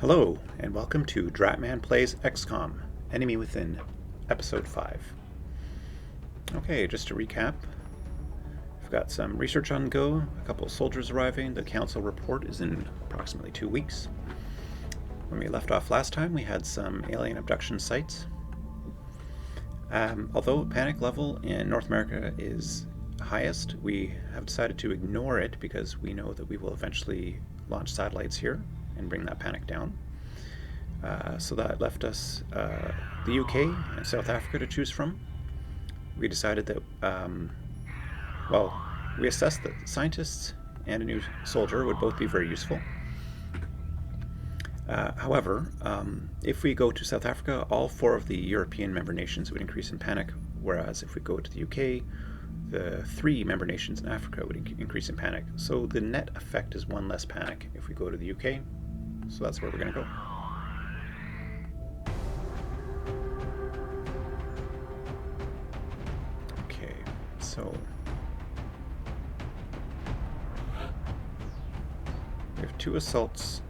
Hello, and welcome to Dratman Plays XCOM, Enemy Within, Episode 5. Okay, just to recap, we've got some research on go, a couple of soldiers arriving, the council report is in approximately 2 weeks. When we left off last time, we had some alien abduction sites. Although panic level in North America is highest, we have decided to ignore it because we know that we will eventually launch satellites here and bring that panic down. So that left us the UK and South Africa to choose from. We decided that, we assessed that scientists and a new soldier would both be very useful. However, if we go to South Africa, all 4 of the European member nations would increase in panic, whereas if we go to the UK, the 3 member nations in Africa would increase in panic. So the net effect is 1 less panic if we go to the UK. So that's where we're going to go. Okay, so we have 2 assaults.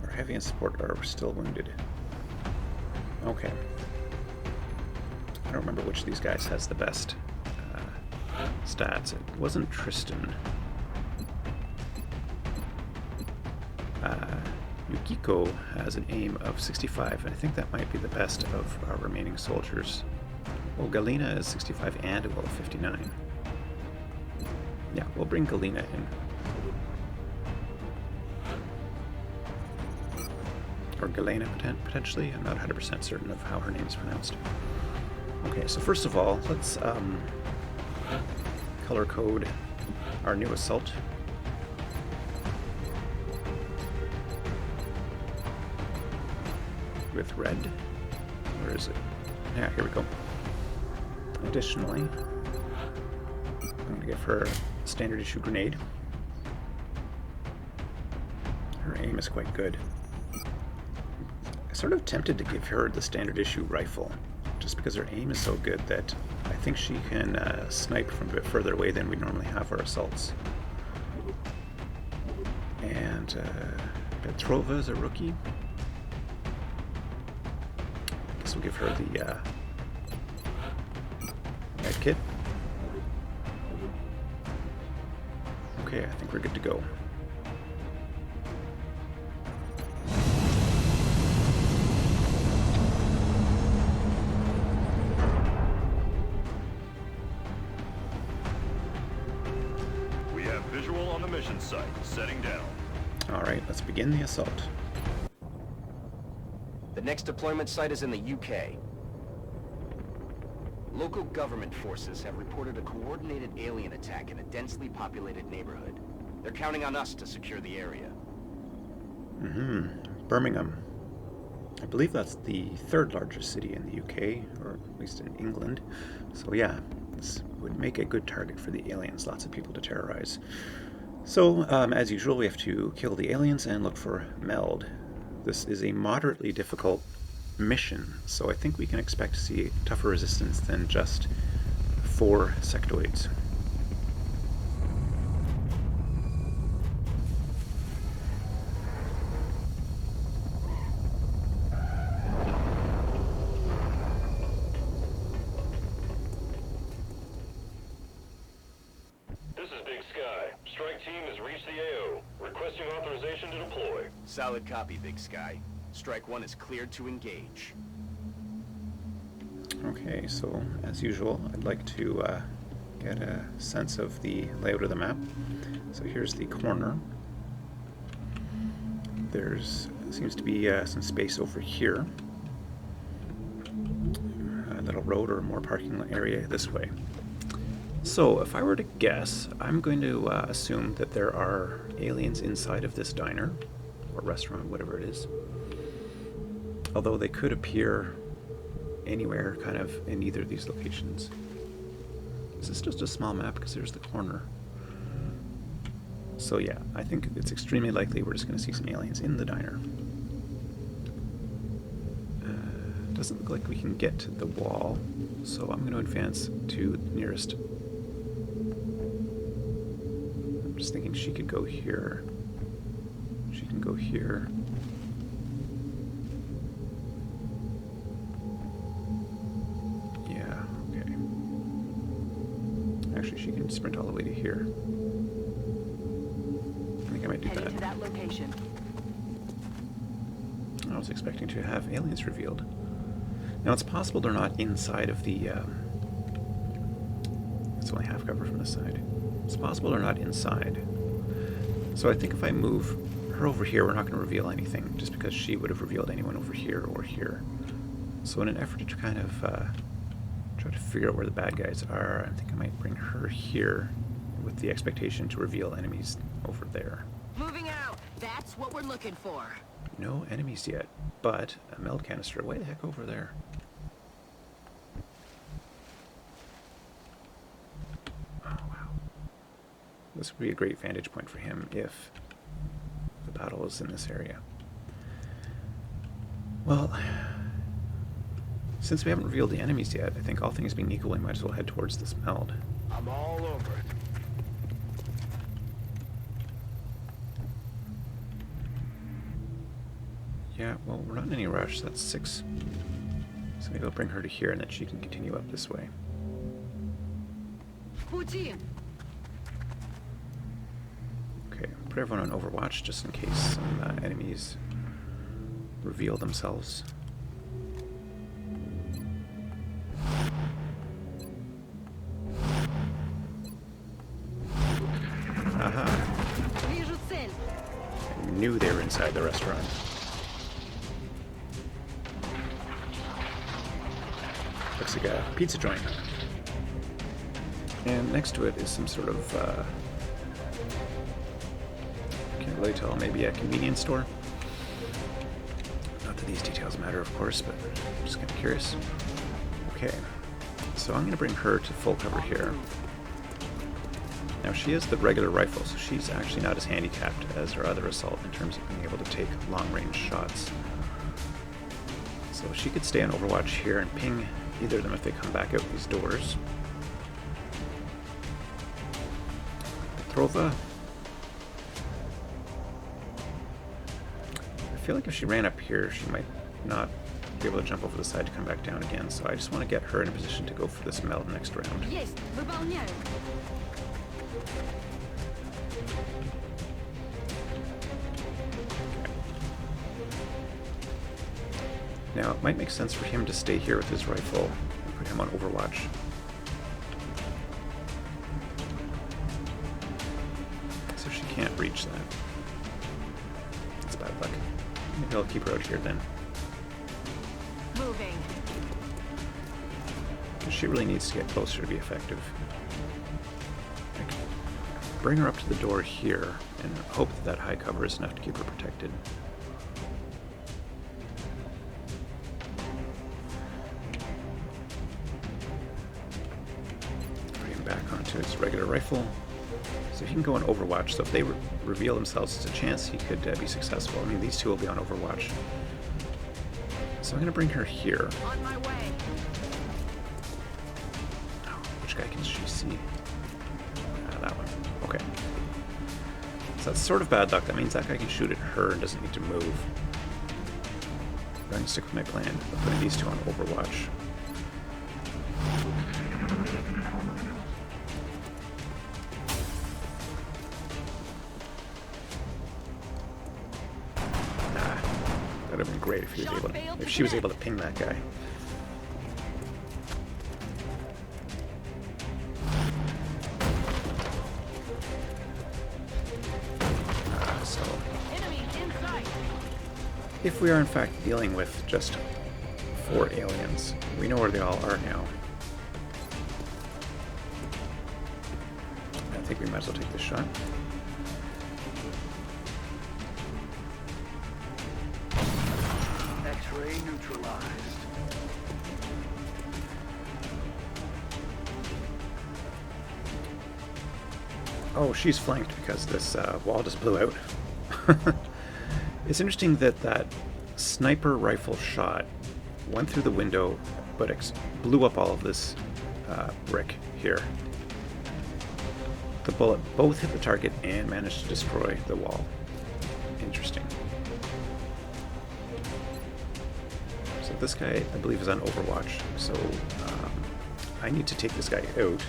Our heavy and support are still wounded. Okay. I don't remember which of these guys has the best stats. It wasn't Tristan. Yukiko has an aim of 65, and I think that might be the best of our remaining soldiers. Well, Galena is 65 and a will of 59. Yeah, we'll bring Galena in. Or Galena, potentially. I'm not 100% certain of how her name is pronounced. Okay, so first of all, let's color code our new assault. With red. Where is it? Yeah, here we go. Additionally, I'm going to give her a standard issue grenade. Her aim is quite good. I'm sort of tempted to give her the standard issue rifle, just because her aim is so good that I think she can snipe from a bit further away than we normally have our assaults. And Petrova is a rookie. Guess we'll give her the med kit. Okay, I think we're good to go. We have visual on the mission site. Setting down. All right, let's begin the assault. The next deployment site is in the UK. Local government forces have reported a coordinated alien attack in a densely populated neighborhood. They're counting on us to secure the area. Birmingham. I believe that's the 3rd largest city in the UK, or at least in England. So yeah, this would make a good target for the aliens. Lots of people to terrorize. So, as usual, we have to kill the aliens and look for Meld. This is a moderately difficult mission, so I think we can expect to see tougher resistance than just 4 sectoids. This is Big Sky. Strike team has reached the AO. Requesting authorization to deploy. Solid copy, Big Sky. Strike 1 is cleared to engage. Okay, so as usual, I'd like to get a sense of the layout of the map. So here's the corner. Seems to be some space over here. A little road or more parking area this way. So if I were to guess, I'm going to assume that there are aliens inside of this diner, or restaurant, whatever it is. Although they could appear anywhere, kind of, in either of these locations. Is this just a small map? Because there's the corner. So yeah, I think it's extremely likely we're just going to see some aliens in the diner. Doesn't look like we can get to the wall, so I'm going to advance to the nearest. I'm just thinking she could go here. She can can go here. Yeah, okay. Actually, she can sprint all the way to here. I think I might do Heading that. to that location. I was expecting to have aliens revealed. Now, it's possible they're not inside of the... it's only half cover from the side. It's possible they're not inside. So I think if I move her over here, we're not going to reveal anything, just because she would have revealed anyone over here or here. So in an effort to kind of try to figure out where the bad guys are, I think I might bring her here with the expectation to reveal enemies over there. Moving out. That's what we're looking for. No enemies yet, but a meld canister way the heck over there. Oh, wow. This would be a great vantage point for him if the battle was in this area. Well, since we haven't revealed the enemies yet, I think all things being equal, we might as well head towards this meld. I'm all over it. Yeah, well, we're not in any rush, so that's 6. So maybe I'll bring her to here and then she can continue up this way. Putin. Okay, put everyone on Overwatch just in case some enemies reveal themselves. Aha! Вижу цель. I knew they were inside the restaurant. Looks like a pizza joint. And next to it is some sort of, can't really tell, maybe a convenience store. Not that these details matter, of course, but I'm just kind of curious. Okay, so I'm going to bring her to full cover here. Now she has the regular rifle, so she's actually not as handicapped as her other assault in terms of being able to take long-range shots. So she could stay on Overwatch here and ping either of them if they come back out these doors. Petrova. I feel like if she ran up here, she might not be able to jump over the side to come back down again, so I just want to get her in a position to go for this meld next round. Есть. Выполняю. Now, it might make sense for him to stay here with his rifle and put him on Overwatch. So she can't reach that. That's bad luck. Maybe I'll keep her out here then. Moving. Because she really needs to get closer to be effective. I can bring her up to the door here and hope that that high cover is enough to keep her protected. Back onto his regular rifle. So he can go on Overwatch, so if they reveal themselves, there's a chance he could be successful. I mean, these two will be on Overwatch. So I'm going to bring her here. On my way. Oh, which guy can she see? That one. Okay. So that's sort of bad luck. That means that guy can shoot at her and doesn't need to move. I'm going to stick with my plan of putting these two on Overwatch. That would have been great if he was able to, if she was able to ping that guy. So, Enemy inside. if we are in fact dealing with just 4 aliens, we know where they all are now. I think we might as well take this shot. X-ray neutralized. Oh, she's flanked because this wall just blew out. It's interesting that that sniper rifle shot went through the window, but blew up all of this brick here. The bullet both hit the target and managed to destroy the wall. Interesting. this guy, I believe, is on Overwatch, so I need to take this guy out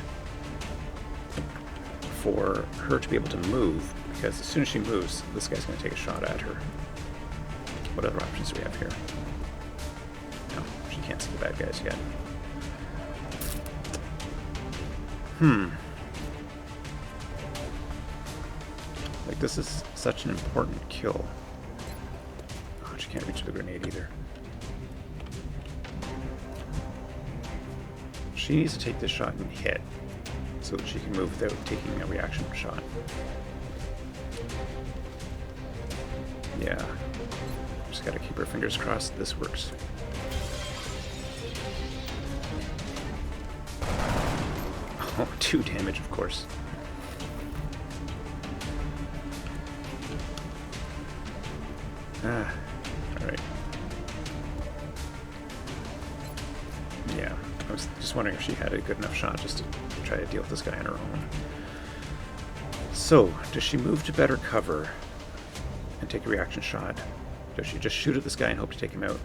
for her to be able to move, because as soon as she moves, this guy's going to take a shot at her. What other options do we have here? No, she can't see the bad guys yet. Like, this is such an important kill. Oh, she can't reach the grenade either. She needs to take this shot and hit so that she can move without taking a reaction shot. Yeah. Just gotta keep our fingers crossed this works. Oh, 2 damage, of course. Alright. Yeah, I was just wondering if she had a good enough shot just to try to deal with this guy on her own. So, does she move to better cover and take a reaction shot? Does she just shoot at this guy and hope to take him out?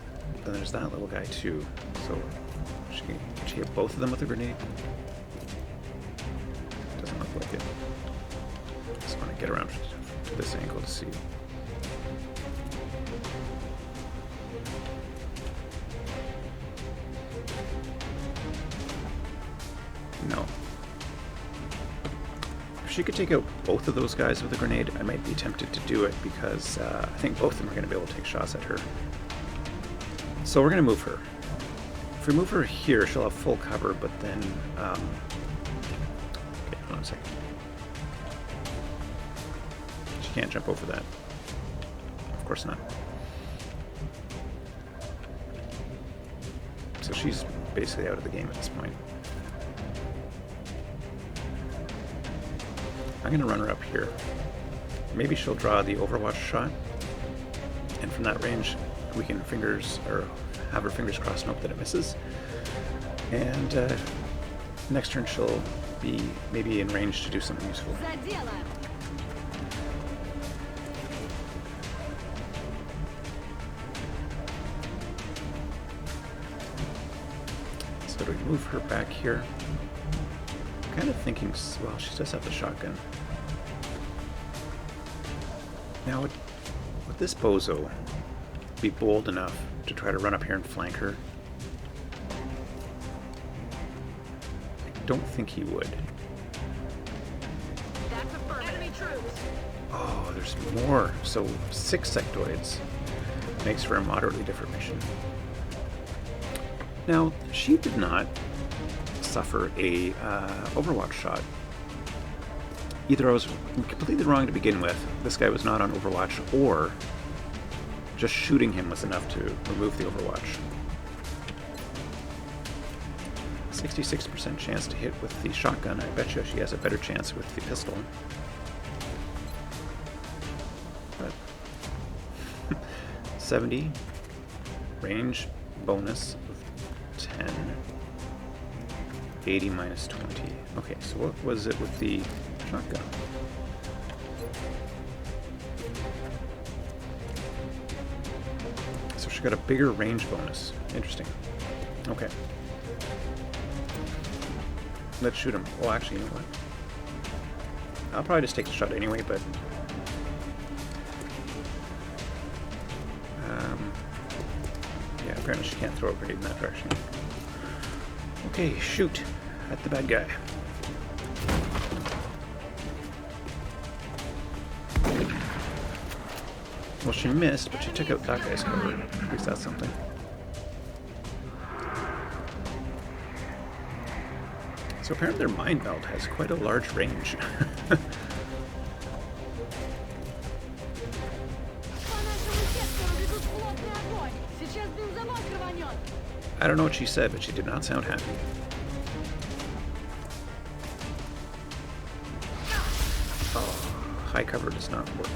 Then there's that little guy too. So, can she hit both of them with a grenade? Doesn't look like it. Just want to get around to this angle to see. No. If she could take out both of those guys with a grenade, I might be tempted to do it, because I think both of them are going to be able to take shots at her. So we're going to move her. If we move her here, she'll have full cover, but then... okay, hold on a second. She can't jump over that. Of course not. So she's basically out of the game at this point. I'm going to run her up here. Maybe she'll draw the Overwatch shot, and from that range we can have her fingers crossed and hope that it misses. And next turn she'll be maybe in range to do something useful. So do we move her back here? I'm kind of thinking, well, she does have the shotgun. Now, would this bozo be bold enough to try to run up here and flank her? I don't think he would. That's affirmative. Enemy troops. Oh, there's more. So 6 sectoids makes for a moderately different mission. Now, she did not suffer a Overwatch shot. Either I was completely wrong to begin with, this guy was not on Overwatch, or just shooting him was enough to remove the Overwatch. 66% chance to hit with the shotgun. I bet you she has a better chance with the pistol. But 70 range bonus of 10. 80 minus 20. Okay, so what was it with the shotgun? So she got a bigger range bonus. Interesting. Okay. Let's shoot him. Well, actually, you know what? I'll probably just take the shot anyway, but... yeah, apparently she can't throw a grenade in that direction. Okay, shoot at the bad guy. Well, she missed, but she took out that guy's cover. At least that's something. So apparently their mine belt has quite a large range. I don't know what she said, but she did not sound happy. Oh, high cover does not work.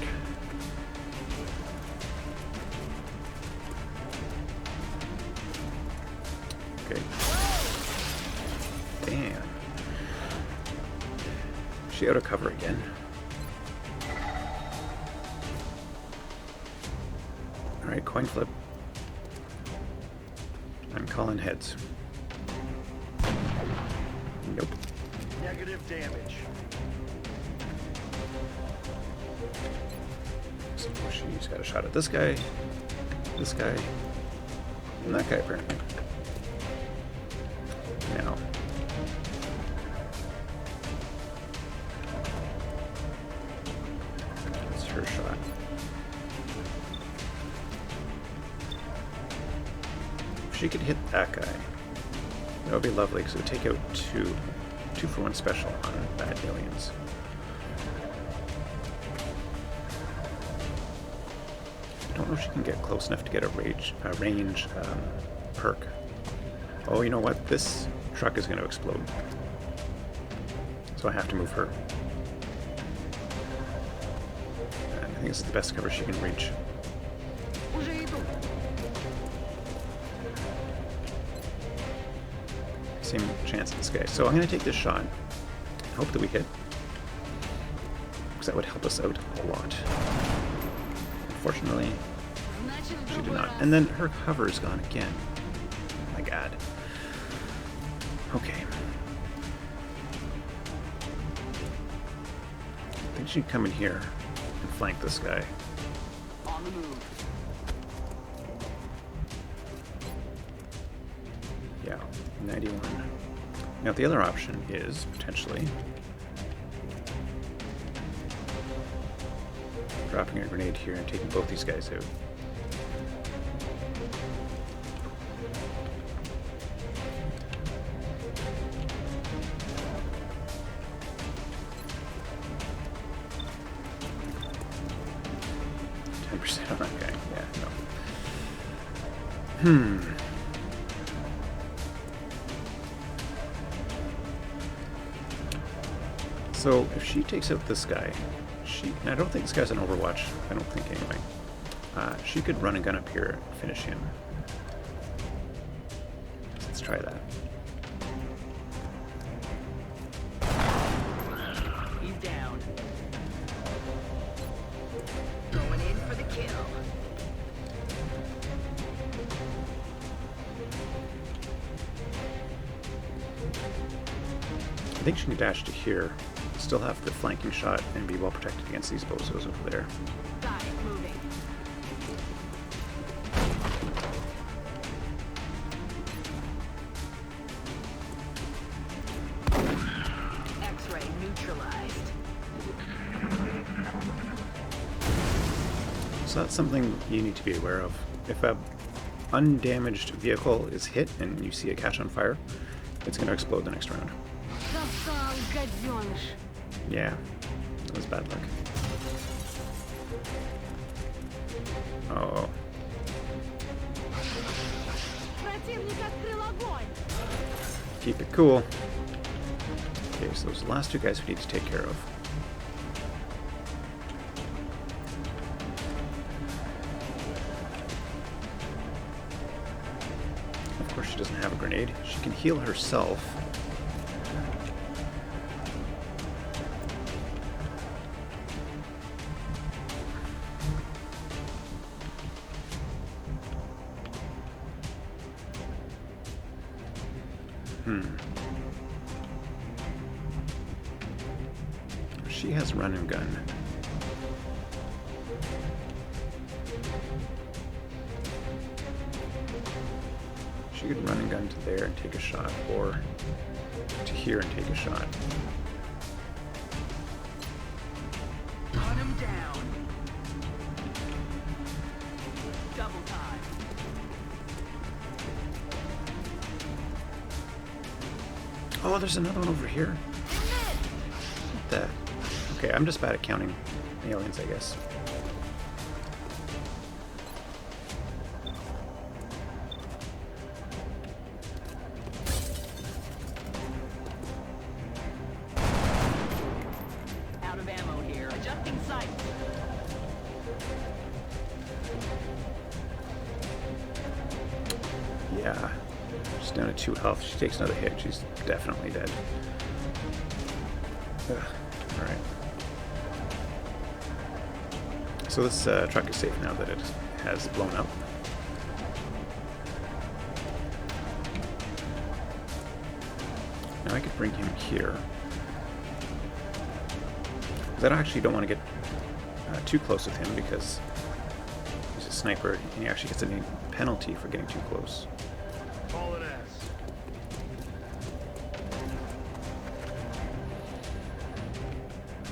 Okay. Damn. She out of cover again. Alright, coin flip. Calling heads. Nope. Negative damage. So she's got a shot at this guy, and that guy apparently. Now. That's her shot. If she could hit that guy, that would be lovely because it would take out two for one special on bad aliens. I don't know if she can get close enough to get a range perk. Oh, you know what? This truck is going to explode. So I have to move her. And I think this is the best cover she can reach. Same chance as this guy. So I'm going to take this shot. Hope that we hit. Because that would help us out a lot. Unfortunately, she did not. And then her cover is gone again. Oh my god. Okay. I think she can come in here and flank this guy. On the move. Yeah, 91. Now the other option is potentially dropping a grenade here and taking both these guys out. On that guy. Yeah, no. So if she takes out this guy, and I don't think this guy's an Overwatch. I don't think anyway. She could run and gun up here and finish him. Let's try that. He's down. Going in for the kill. I think she can dash to here, still have the flanking shot, and be well protected against these bozos over there. Got it, moving. X-ray neutralized. So that's something you need to be aware of. If a undamaged vehicle is hit and you see it catch on fire, it's going to explode the next round. Yeah, that was bad luck. Oh. Keep it cool. Okay, so those are the last two guys we need to take care of. Of course, she doesn't have a grenade. She can heal herself. She has run and gun. She could run and gun to there and take a shot, or to here and take a shot. Run him down. Double time. Oh, there's another one over here. What the? Okay, I'm just bad at counting aliens, I guess. Out of ammo here. Adjusting sight. Yeah. She's down to 2 health. She takes another hit. She's definitely dead. Alright. So this truck is safe now that it has blown up. Now I could bring him here. Because I actually don't want to get too close with him because he's a sniper and he actually gets a penalty for getting too close. All it is.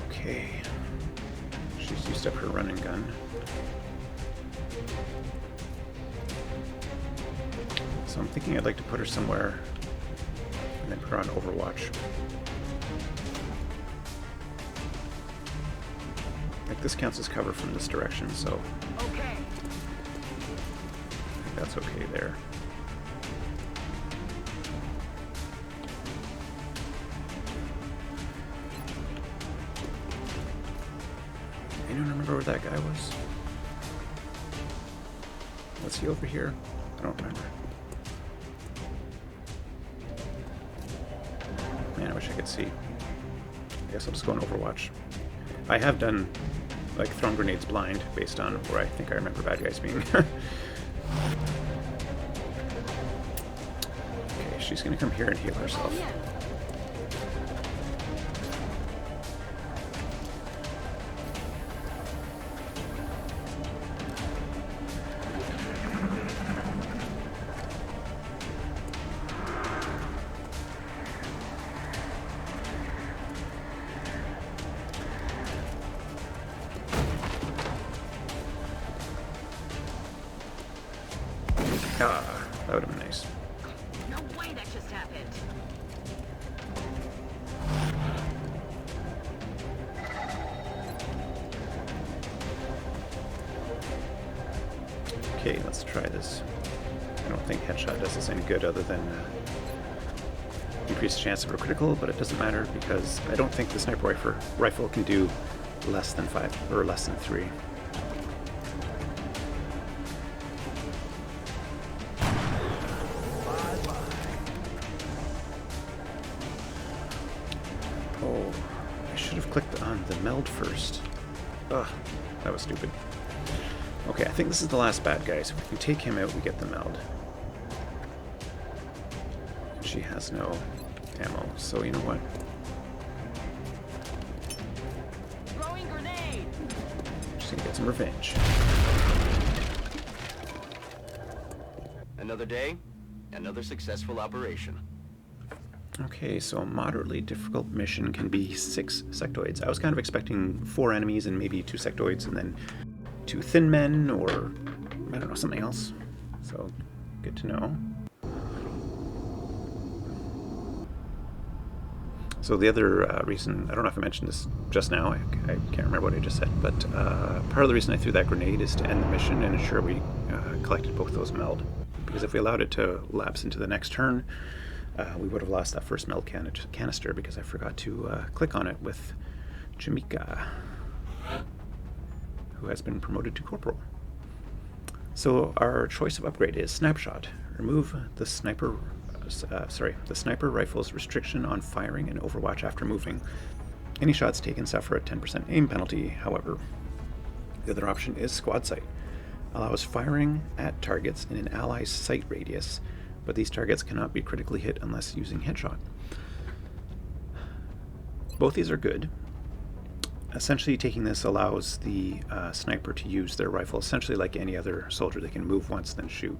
Okay. She's used up her running gun. So I'm thinking I'd like to put her somewhere and then put her on Overwatch. Like this counts as cover from this direction, so Okay. I think that's okay there. Anyone remember where that guy was? Was he over here? I don't remember. Man, I wish I could see. I guess I'll just go on Overwatch. I have done like thrown grenades blind based on where I think I remember bad guys being. Okay, she's gonna come here and heal herself. Ah, that would have been nice. No way that just happened. Okay, let's try this. I don't think headshot does us any good other than increased chance of a critical, but it doesn't matter because I don't think the sniper rifle can do less than 5 or less than 3. Oh, I should have clicked on the meld first. Ugh, that was stupid. Okay, I think this is the last bad guy, so if we can take him out, we get the meld. She has no ammo, so you know what? Throwing grenade. Just gonna get some revenge. Another day, another successful operation. Okay, so a moderately difficult mission can be 6 sectoids. I was kind of expecting 4 enemies and maybe 2 sectoids and then 2 thin men or, I don't know, something else. So, good to know. So the other reason, I don't know if I mentioned this just now, I can't remember what I just said, but part of the reason I threw that grenade is to end the mission and ensure we collected both those meld. Because if we allowed it to lapse into the next turn, we would have lost that first meld canister because I forgot to click on it with Jamaica, who has been promoted to corporal. So our choice of upgrade is Snapshot. Remove the sniper rifle's restriction on firing and Overwatch after moving. Any shots taken suffer a 10% aim penalty, however. The other option is Squad Sight. Allows firing at targets in an ally's sight radius, but these targets cannot be critically hit unless using headshot. Both these are good. Essentially, taking this allows the sniper to use their rifle essentially like any other soldier. They can move once, then shoot.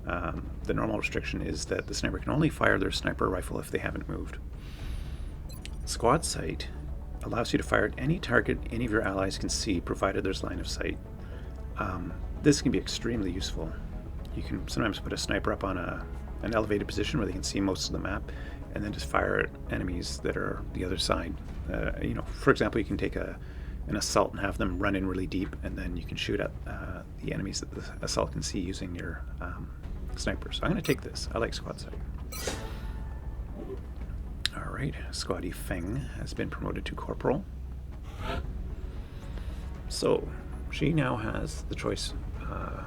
The normal restriction is that the sniper can only fire their sniper rifle if they haven't moved. Squad Sight allows you to fire at any target any of your allies can see, provided there's line of sight. This can be extremely useful. You can sometimes put a sniper up on an elevated position where they can see most of the map, and then just fire at enemies that are the other side. You know, for example, you can take an assault and have them run in really deep, and then you can shoot at the enemies that the assault can see using your sniper. So I'm going to take this. I like Squad Sight. All right, Squaddy Feng has been promoted to corporal. So she now has the choice,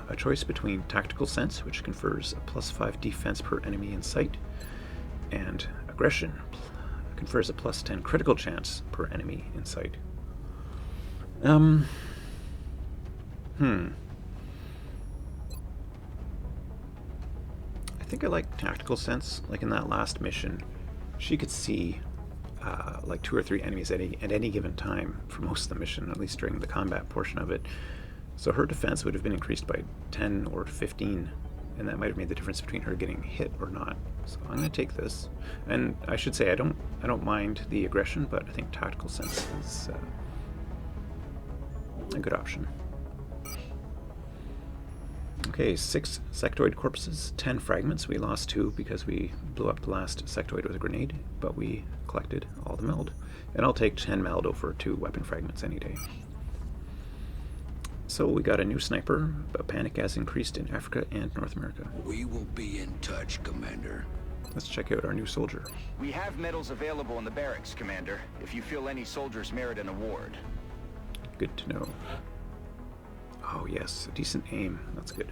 a choice between Tactical Sense, which confers a +5 defense per enemy in sight, and Aggression confers a +10 critical chance per enemy in sight. I think I like Tactical Sense. Like in that last mission, she could see like 2 or 3 enemies at any given time for most of the mission, at least during the combat portion of it. So her defense would have been increased by 10 or 15, and that might have made the difference between her getting hit or not. So I'm going to take this, and I should say I don't mind the aggression, but I think tactical sense is a good option. Okay, 6 sectoid corpses, 10 fragments. We lost 2 because we blew up the last sectoid with a grenade, but we collected all the meld. And I'll take 10 meld over 2 weapon fragments any day. So we got a new sniper, but panic has increased in Africa and North America. We will be in touch, Commander. Let's check out our new soldier. We have medals available in the barracks, Commander, if you feel any soldiers merit an award. Good to know. Oh yes, a decent aim. That's good.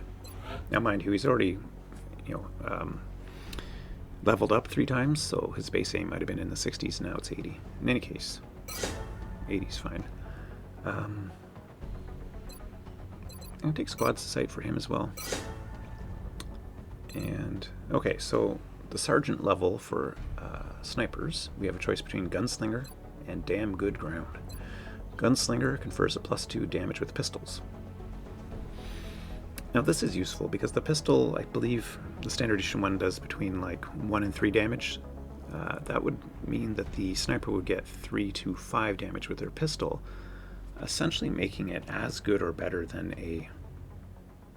Now mind you, he's already, leveled up 3 times, so his base aim might have been in the 60s, now it's 80. In any case, 80's fine. I'm going to take squad sight for him as well. And, okay, so the sergeant level for snipers, we have a choice between gunslinger and damn good ground. Gunslinger confers a +2 damage with pistols. Now this is useful because the pistol, I believe the standard edition one does between like 1 and 3 damage. That would mean that the sniper would get 3 to 5 damage with their pistol, essentially making it as good or better than a...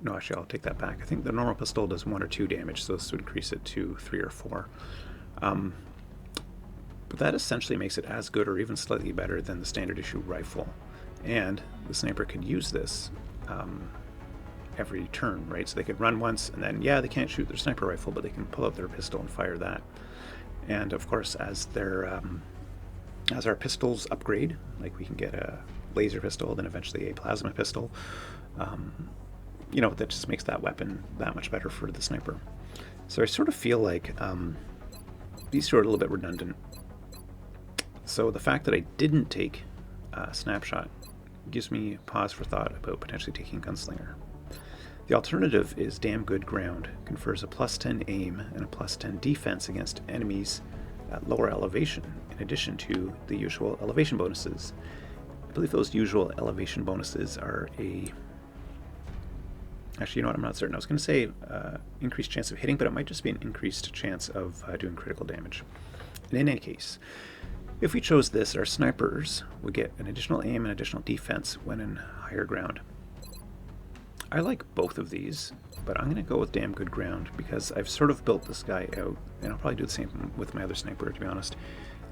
No, actually I'll take that back. I think the normal pistol does 1 or 2 damage, so this would increase it to 3 or 4. But that essentially makes it as good or even slightly better than the standard issue rifle. And the sniper could use this every turn, right? So they could run once, and then, yeah, they can't shoot their sniper rifle, but they can pull out their pistol and fire that. And of course, as our pistols upgrade, like we can get a laser pistol, then eventually a plasma pistol, that just makes that weapon that much better for the sniper. So I sort of feel like these two are a little bit redundant. So the fact that I didn't take Snapshot gives me pause for thought about potentially taking Gunslinger. The alternative is Damn Good Ground, confers a +10 aim and a +10 defense against enemies at lower elevation, in addition to the usual elevation bonuses. I believe those usual elevation bonuses are a... Actually, you know what, I'm not certain. I was going to say increased chance of hitting, but it might just be an increased chance of doing critical damage. And in any case, if we chose this, our snipers would get an additional aim and additional defense when in higher ground. I like both of these, but I'm going to go with Damn Good Ground because I've sort of built this guy out, and I'll probably do the same with my other sniper, to be honest,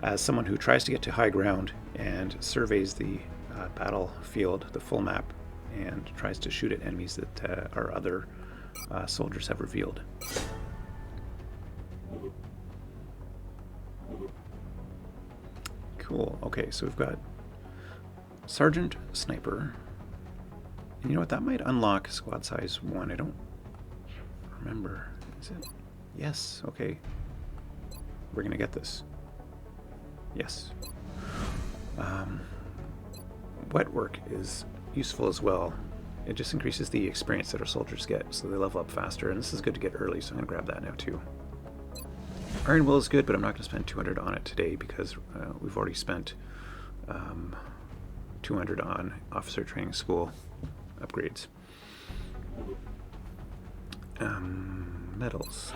as someone who tries to get to high ground and surveys the battlefield, the full map, and tries to shoot at enemies that our other soldiers have revealed. Cool. Okay, so we've got Sergeant Sniper. And you know what? That might unlock squad size 1. I don't remember. Is it? Yes. Okay. We're going to get this. Yes. Wet work is useful as well. It just increases the experience that our soldiers get, so they level up faster. And this is good to get early, so I'm going to grab that now too. Iron Will is good, but I'm not going to spend 200 on it today because we've already spent 200 on Officer Training School upgrades. Medals.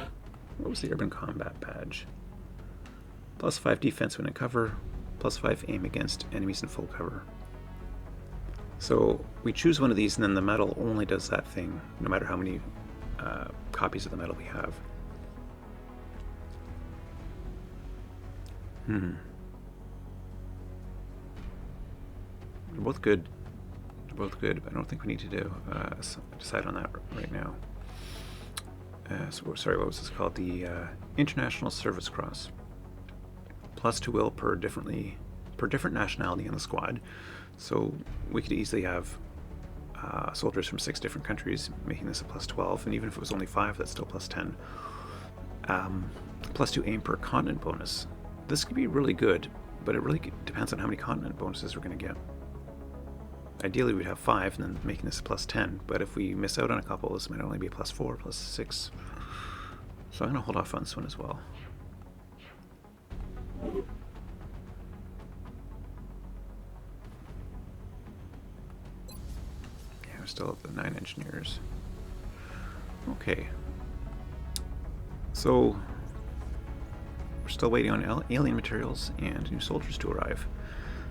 What was the Urban Combat Badge? +5 defense when in cover, +5 aim against enemies in full cover. So we choose one of these, and then the medal only does that thing, no matter how many copies of the medal we have. They're both good. They're both good, but I don't think we need to decide on that right now. Sorry, what was this called? The International Service Cross. +2 will per different nationality in the squad. So we could easily have soldiers from 6 different countries, making this a +12, and even if it was only 5, that's still +10. +2 aim per continent bonus. This could be really good, but it really depends on how many continent bonuses we're going to get. Ideally we'd have 5 and then making this a +10, but if we miss out on a couple, this might only be a +4, +6. So I'm going to hold off on this one as well. Yeah, we're still at the 9 engineers. Okay. So, we're still waiting on alien materials and new soldiers to arrive.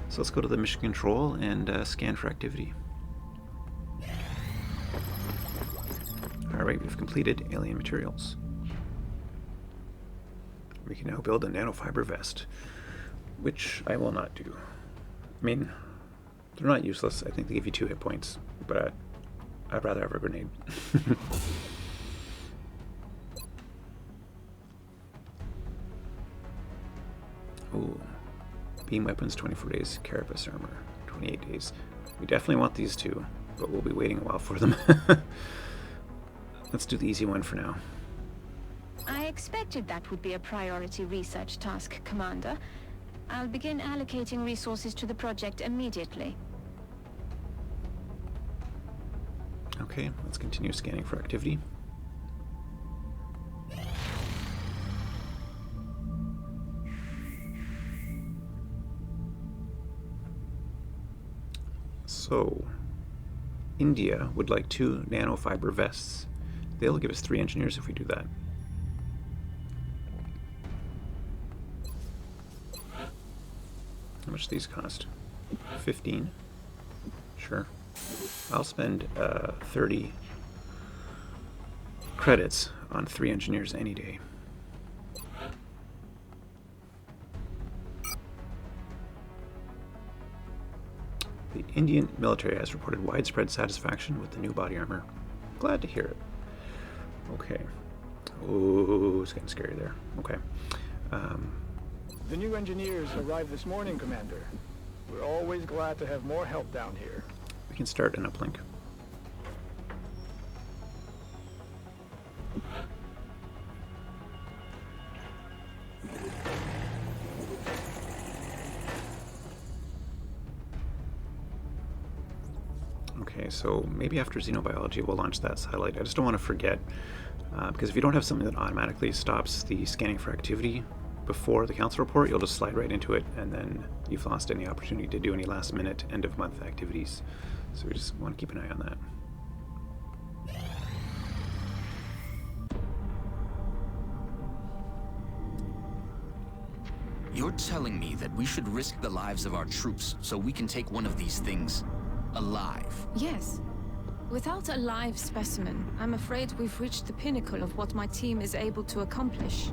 So let's go to the mission control and scan for activity. Alright, we've completed alien materials. We can now build a nanofiber vest, which I will not do. I mean, they're not useless. I think they give you 2 hit points, but I'd rather have a grenade. Ooh. Beam weapons, 24 days. Carapace armor, 28 days. We definitely want these 2, but we'll be waiting a while for them. Let's do the easy one for now. I expected that would be a priority research task, Commander. I'll begin allocating resources to the project immediately. Okay, let's continue scanning for activity. So, India would like 2 nanofiber vests. They'll give us 3 engineers if we do that. How much do these cost? 15? Sure. I'll spend 30 credits on 3 engineers any day. The Indian military has reported widespread satisfaction with the new body armor. Glad to hear it. Okay. Oh, it's getting scary there. Okay. The new engineers arrived this morning, Commander. We're always glad to have more help down here. We can start an uplink. Okay, so maybe after Xeno-Biology we'll launch that satellite. I just don't want to forget, because if you don't have something that automatically stops the scanning for activity before the council report, you'll just slide right into it, and then you've lost any opportunity to do any last-minute, end-of-month activities. So we just want to keep an eye on that. You're telling me that we should risk the lives of our troops so we can take one of these things alive? Yes. Without a live specimen, I'm afraid we've reached the pinnacle of what my team is able to accomplish.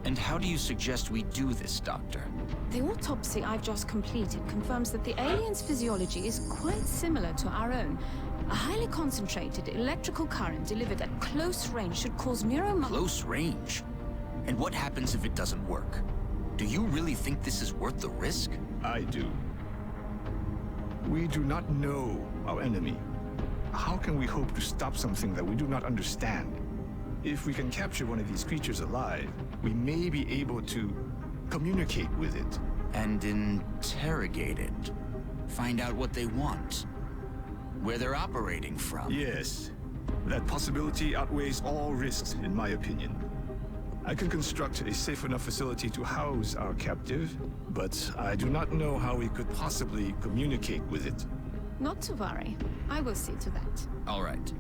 And how do you suggest we do this, Doctor? The autopsy I've just completed confirms that the alien's physiology is quite similar to our own. A highly concentrated electrical current delivered at close range should cause Close range? And what happens if it doesn't work? Do you really think this is worth the risk? I do. We do not know our enemy. How can we hope to stop something that we do not understand? If we can capture one of these creatures alive, we may be able to communicate with it. And interrogate it. Find out what they want. Where they're operating from. Yes. That possibility outweighs all risks, in my opinion. I can construct a safe enough facility to house our captive, but I do not know how we could possibly communicate with it. Not to worry. I will see to that. All right.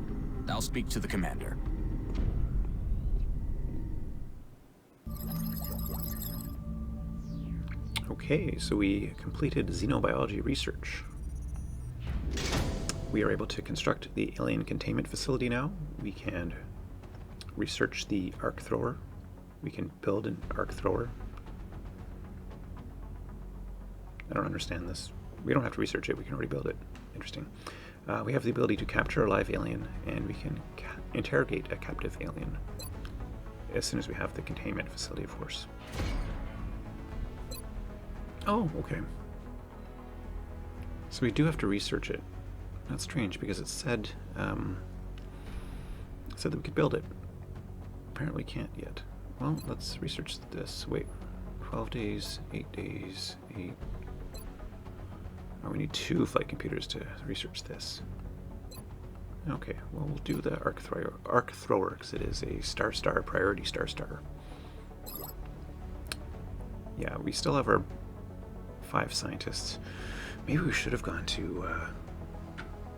I'll speak to the commander. Okay, so we completed Xeno-Biology research. We are able to construct the alien containment facility now. We can research the arc thrower. We can build an arc thrower. I don't understand this. We don't have to research it, we can already build it. Interesting. We have the ability to capture a live alien, and we can interrogate a captive alien as soon as we have the containment facility, of course. Oh, okay. So we do have to research it. That's strange, because it said that we could build it. Apparently can't yet. Well, let's research this. Wait, 12 days, 8 days, 8. Oh, we need 2 flight computers to research this. Okay, well, we'll do the arc thrower, because it is a star priority star. yeah, we still have our 5 scientists. Maybe we should have gone to,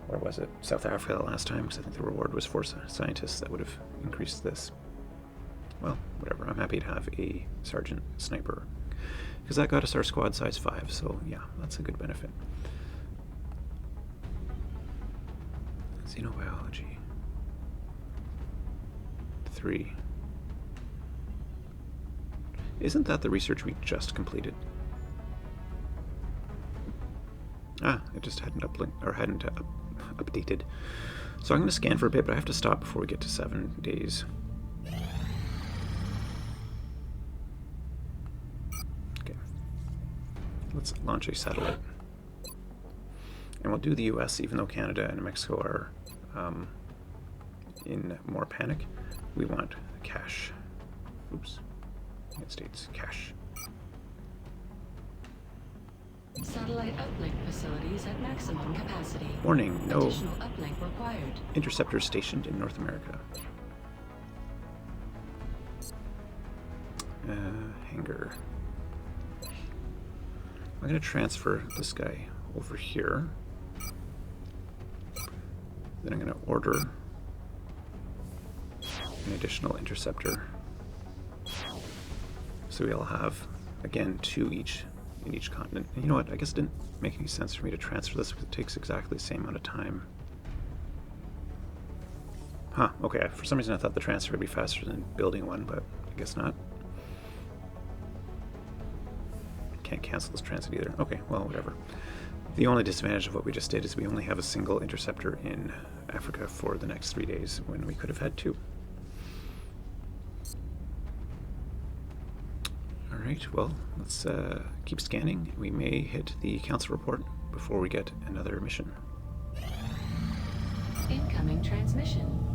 where was it? South Africa last time, because I think the reward was 4 scientists. That would have increased this. Well, whatever. I'm happy to have a sergeant sniper, because that got us our squad size 5, so yeah, that's a good benefit. Xeno-Biology. 3. Isn't that the research we just completed? Ah, it just hadn't updated. So I'm going to scan for a bit, but I have to stop before we get to 7 days. Okay. Let's launch a satellite. And we'll do the US, even though Canada and Mexico are in more panic. We want cash. Oops. United States, cash. Satellite uplink facilities at maximum capacity. Warning, no Additional uplink required. interceptors stationed in North America. Hangar. I'm going to transfer this guy over here. Then I'm going to order an additional interceptor. So we'll have, again, 2 each in each continent. And you know what? I guess it didn't make any sense for me to transfer this because it takes exactly the same amount of time. Huh, okay. For some reason I thought the transfer would be faster than building one, but I guess not. Can't cancel this transit either. Okay, well, whatever. The only disadvantage of what we just did is we only have a single interceptor in Africa for the next 3 days when we could have had 2. Alright, well, let's keep scanning. We may hit the council report before we get another mission. Incoming transmission.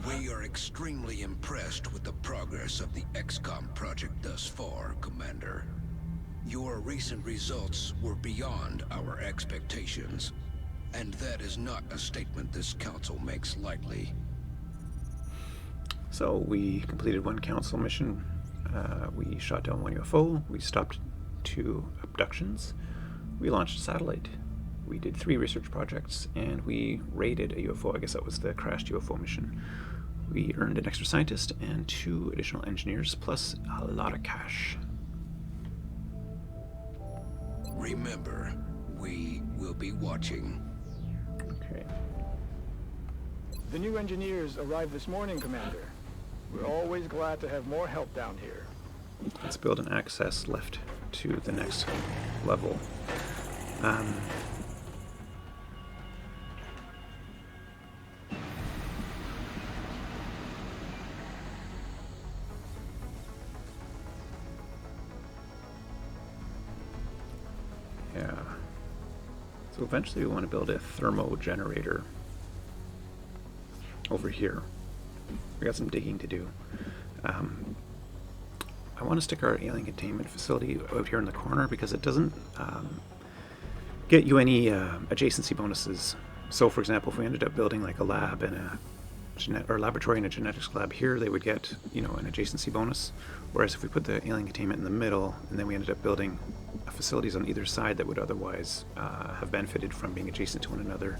We are extremely impressed with the progress of the XCOM project thus far, Commander. Your recent results were beyond our expectations, and that is not a statement this council makes lightly. So we completed 1 council mission. We shot down 1 UFO. We stopped 2 abductions. We launched a satellite. We did 3 research projects, and we raided a UFO. I guess that was the crashed UFO mission. We earned an extra scientist and 2 additional engineers, plus a lot of cash. Remember, we will be watching. Okay. The new engineers arrived this morning, Commander. We're always glad to have more help down here. Let's build an access lift to the next level. Yeah. So eventually we want to build a thermo generator over here. We got some digging to do. I want to stick our alien containment facility out here in the corner because it doesn't get you any adjacency bonuses. So, for example, if we ended up building like a lab and a laboratory and a genetics lab here, they would get, you know, an adjacency bonus. Whereas if we put the alien containment in the middle and then we ended up building facilities on either side that would otherwise have benefited from being adjacent to one another,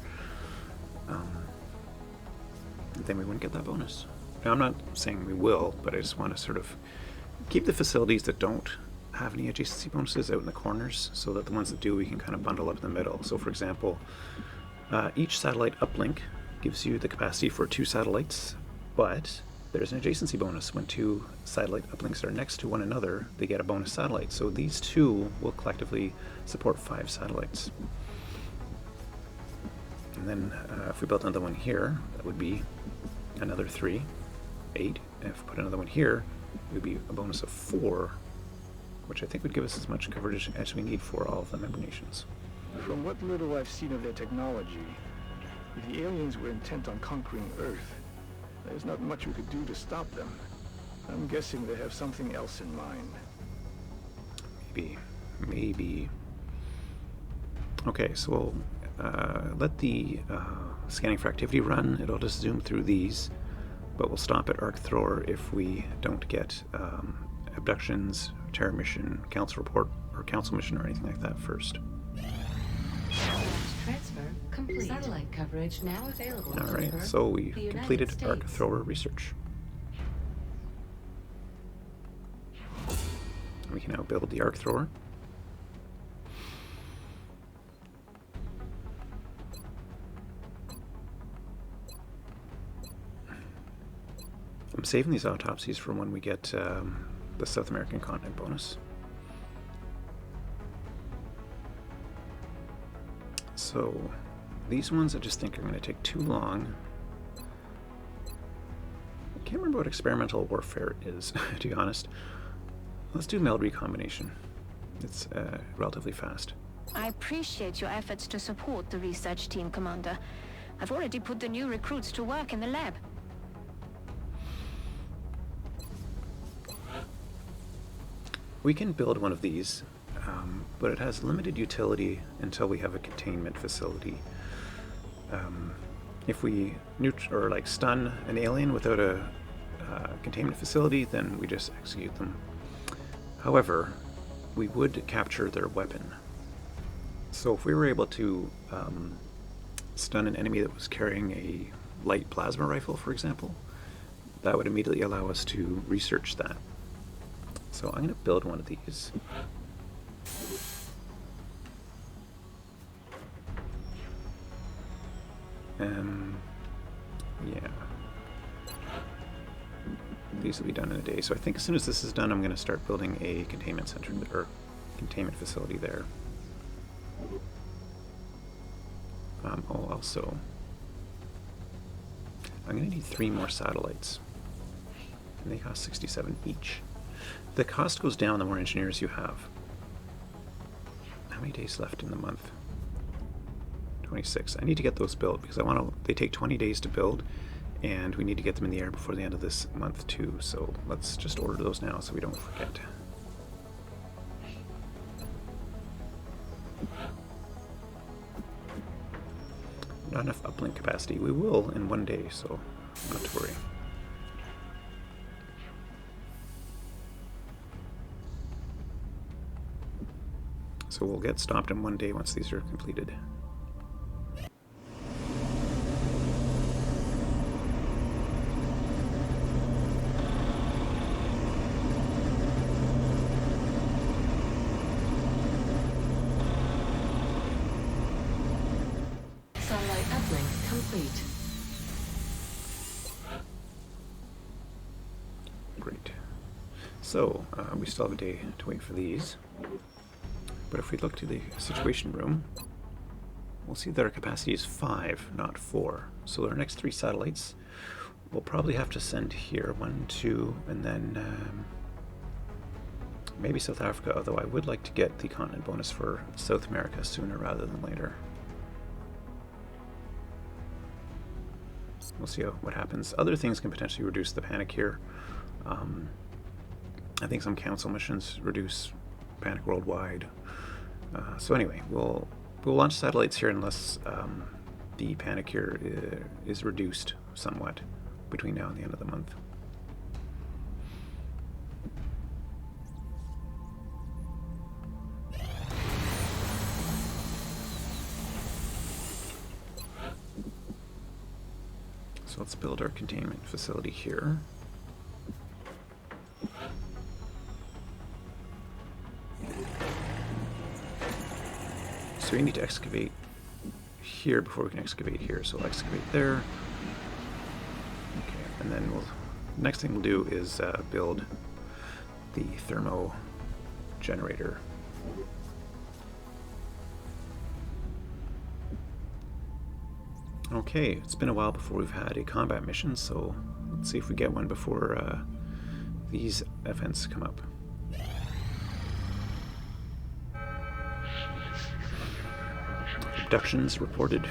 then we wouldn't get that bonus. Now, I'm not saying we will, but I just want to sort of keep the facilities that don't have any adjacency bonuses out in the corners so that the ones that do we can kind of bundle up in the middle. So for example, each satellite uplink gives you the capacity for 2 satellites, but there's an adjacency bonus. When 2 satellite uplinks are next to one another, they get a bonus satellite. So these 2 will collectively support 5 satellites. And then if we built another one here, that would be another 3, 8. And if we put another one here, it would be a bonus of 4, which I think would give us as much coverage as we need for all of the member nations. From what little I've seen of their technology, if the aliens were intent on conquering Earth, there's not much we could do to stop them. I'm guessing they have something else in mind. Maybe. Okay, so we'll let the scanning for activity run. It'll just zoom through these, but we'll stop at arc thrower if we don't get abductions, terror mission, council report, or council mission, or anything like that first. Transfer complete. Satellite coverage now available. Alright, over so we the completed United arc States. thrower research. We can now build the arc thrower. I'm saving these autopsies for when we get the South American continent bonus. So these ones I just think are going to take too long. I can't remember what experimental warfare is, to be honest. Let's do meld recombination. It's relatively fast. I appreciate your efforts to support the research team, Commander. I've already put the new recruits to work in the lab. We can build one of these, but it has limited utility until we have a containment facility. If we stun an alien without a containment facility, then we just execute them. However, we would capture their weapon. So if we were able to stun an enemy that was carrying a light plasma rifle, for example, that would immediately allow us to research that. So I'm going to build one of these. Yeah. These will be done in a day. So I think as soon as this is done, I'm going to start building a containment center, or containment facility there. Also, I'm going to need 3 more satellites. And they cost 67 each. The cost goes down the more engineers you have. How many days left in the month? 26. I need to get those built because they take 20 days to build, and we need to get them in the air before the end of this month too. So let's just order those now so we don't forget. Not enough uplink capacity. We will in one day, so not to worry. So we'll get stopped in one day once these are completed. Satellite uplink complete. Great. So we still have a day to wait for these. But if we look to the situation room, we'll see that our capacity is 5, not 4. So our next 3 satellites, we'll probably have to send here 1, 2, and then maybe South Africa, although I would like to get the continent bonus for South America sooner rather than later. We'll see what happens. Other things can potentially reduce the panic here. I think some council missions reduce panic worldwide. So anyway, we'll launch satellites here unless the panic here is reduced somewhat between now and the end of the month. So let's build our containment facility here. So we need to excavate here before we can excavate here. So we'll excavate there. Okay, and then next thing we'll do is build the thermo generator. Okay, it's been a while before we've had a combat mission, so let's see if we get one before these events come up. Abductions reported.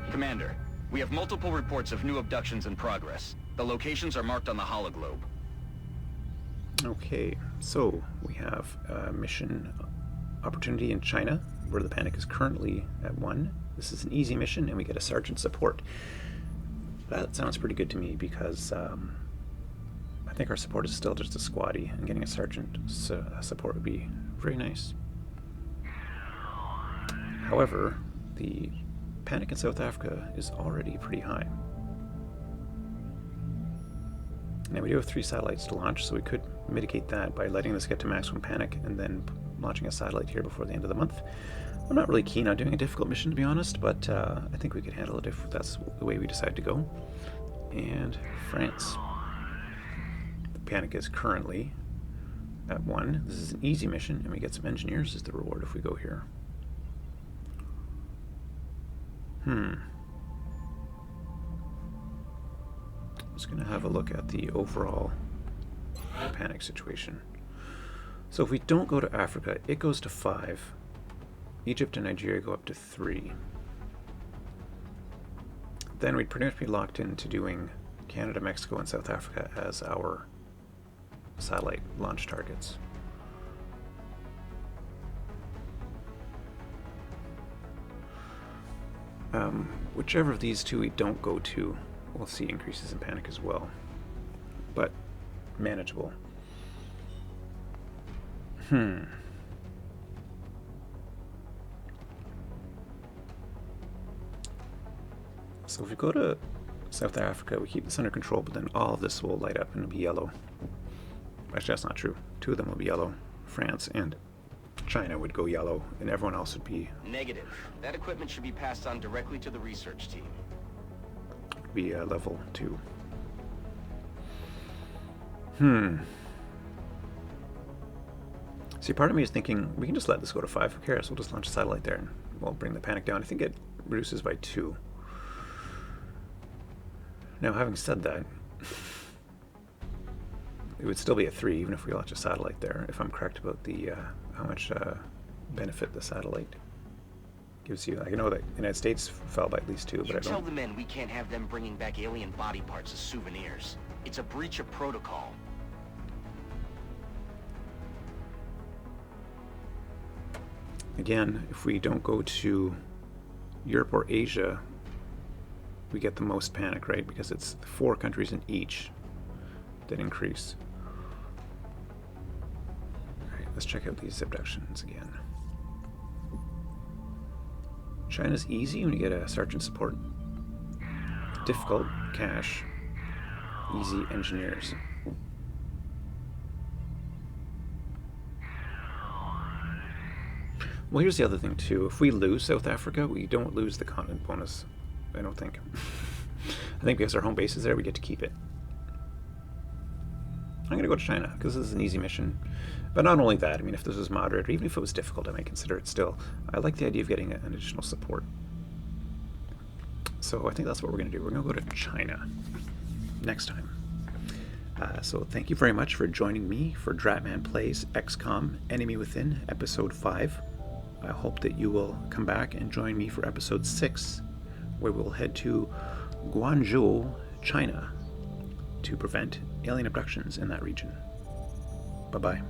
Commander, we have multiple reports of new abductions in progress. The locations are marked on the hologlobe. Okay, so we have a mission opportunity in China, where the panic is currently at 1. This is an easy mission, and we get a sergeant support. That sounds pretty good to me because I think think our support is still just a squatty, and getting a sergeant support would be very nice. However, the panic in South Africa is already pretty high. Now we do have 3 satellites to launch, so we could mitigate that by letting this get to maximum panic and then launching a satellite here before the end of the month. I'm not really keen on doing a difficult mission, to be honest, but I think we could handle it if that's the way we decide to go. And France. The panic is currently at 1. This is an easy mission, and we get some engineers as the reward if we go here. I'm just going to have a look at the overall panic situation. So if we don't go to Africa, it goes to 5. Egypt and Nigeria go up to 3. Then we'd pretty much be locked into doing Canada, Mexico, and South Africa as our satellite launch targets. Whichever of these 2 we don't go to, we'll see increases in panic as well, but manageable. So if we go to South Africa, we keep this under control, but then all of this will light up and it'll be yellow. Actually, that's not true. 2 of them will be yellow. France and China would go yellow, and everyone else would be... Negative. That equipment should be passed on directly to the research team. Be level 2. See, part of me is thinking, we can just let this go to 5. Who cares? We'll just launch a satellite there, and we'll bring the panic down. I think it reduces by 2. Now, having said that, it would still be a 3 even if we launch a satellite there, if I'm correct about the how much benefit the satellite gives you. I know that the United States fell by at least 2, but I don't... Tell the men we can't have them bringing back alien body parts as souvenirs. It's a breach of protocol. Again, if we don't go to Europe or Asia, we get the most panic, right? Because it's 4 countries in each that increase. Alright, let's check out these abductions again. China's easy when you get a sergeant support. Difficult, cash. Easy, engineers. Well, here's the other thing too. If we lose South Africa, we don't lose the continent bonus. I don't think. I think because our home base is there, we get to keep it. I'm going to go to China, because this is an easy mission. But not only that, I mean, if this was moderate, or even if it was difficult, I might consider it still. I like the idea of getting an additional support. So I think that's what we're going to do. We're going to go to China next time. So thank you very much for joining me for Dratman Plays XCOM Enemy Within, Episode 5. I hope that you will come back and join me for Episode 6, where we'll head to Guangzhou, China, to prevent alien abductions in that region. Bye-bye.